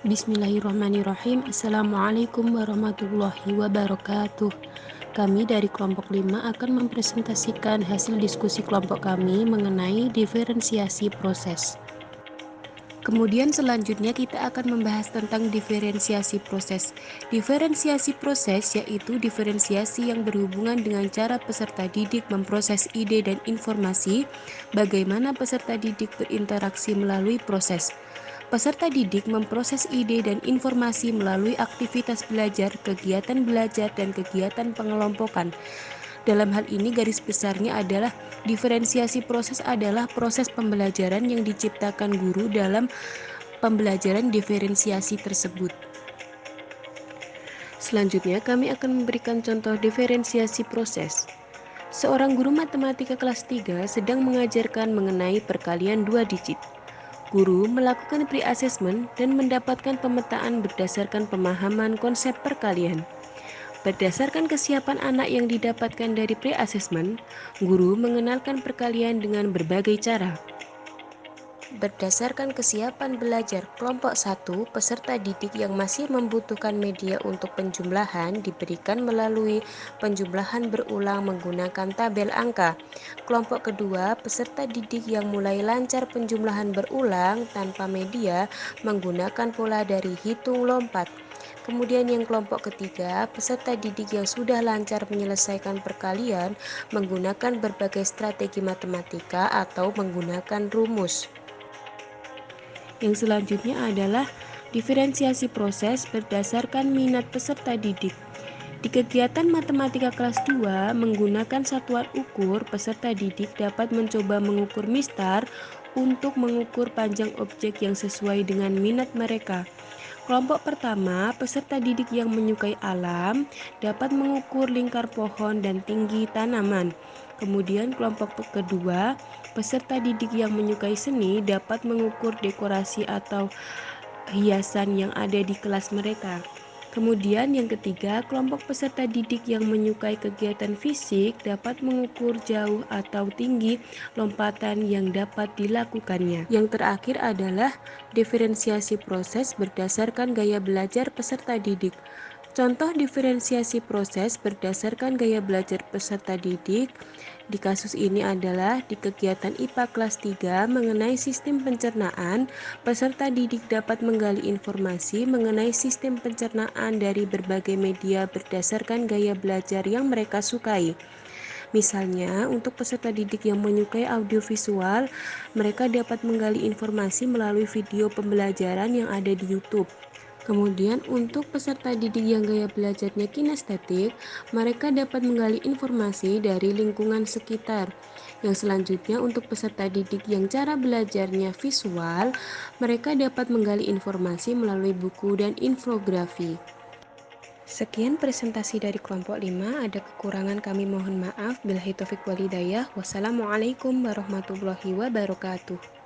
Bismillahirrahmanirrahim. Assalamualaikum warahmatullahi wabarakatuh. Kami dari kelompok 5 akan mempresentasikan hasil diskusi kelompok kami mengenai diferensiasi proses. Kemudian selanjutnya kita akan membahas tentang diferensiasi proses. Diferensiasi proses yaitu diferensiasi yang berhubungan dengan cara peserta didik memproses ide dan informasi, bagaimana peserta didik berinteraksi melalui proses. Peserta didik memproses ide dan informasi melalui aktivitas belajar, dan kegiatan pengelompokan. Dalam hal ini garis besarnya adalah diferensiasi proses adalah proses pembelajaran yang diciptakan guru dalam pembelajaran diferensiasi tersebut. Selanjutnya kami akan memberikan contoh diferensiasi proses. Seorang guru matematika kelas 3 sedang mengajarkan mengenai perkalian 2 digit. Guru melakukan pre-assessment dan mendapatkan pemetaan berdasarkan pemahaman konsep perkalian. Berdasarkan kesiapan anak yang didapatkan dari pre-assessment, guru mengenalkan perkalian dengan berbagai cara. Berdasarkan kesiapan belajar kelompok 1, peserta didik yang masih membutuhkan media untuk penjumlahan diberikan melalui penjumlahan berulang menggunakan tabel angka. Kelompok kedua, peserta didik yang mulai lancar penjumlahan berulang tanpa media menggunakan pola dari hitung lompat. Kemudian yang kelompok ketiga, peserta didik yang sudah lancar menyelesaikan perkalian menggunakan berbagai strategi matematika atau menggunakan rumus. Yang selanjutnya adalah diferensiasi proses berdasarkan minat peserta didik. Di kegiatan matematika kelas 2 menggunakan satuan ukur, peserta didik dapat mencoba mengukur mistar untuk mengukur panjang objek yang sesuai dengan minat mereka. Kelompok pertama, peserta didik yang menyukai alam dapat mengukur lingkar pohon dan tinggi tanaman. Kemudian kelompok kedua, peserta didik yang menyukai seni dapat mengukur dekorasi atau hiasan yang ada di kelas mereka. Kemudian yang ketiga, kelompok peserta didik yang menyukai kegiatan fisik dapat mengukur jauh atau tinggi lompatan yang dapat dilakukannya. Yang terakhir adalah diferensiasi proses berdasarkan gaya belajar peserta didik. Contoh diferensiasi proses berdasarkan gaya belajar peserta didik di kasus ini adalah di kegiatan IPA kelas 3 mengenai sistem pencernaan, peserta didik dapat menggali informasi mengenai sistem pencernaan dari berbagai media berdasarkan gaya belajar yang mereka sukai. Misalnya, untuk peserta didik yang menyukai audiovisual, mereka dapat menggali informasi melalui video pembelajaran yang ada di YouTube. Kemudian untuk peserta didik yang gaya belajarnya kinestetik, mereka dapat menggali informasi dari lingkungan sekitar. Yang selanjutnya untuk peserta didik yang cara belajarnya visual, mereka dapat menggali informasi melalui buku dan infografi. Sekian presentasi dari kelompok 5, ada kekurangan kami mohon maaf. Billahi taufik walhidayah. Wassalamualaikum warahmatullahi wabarakatuh.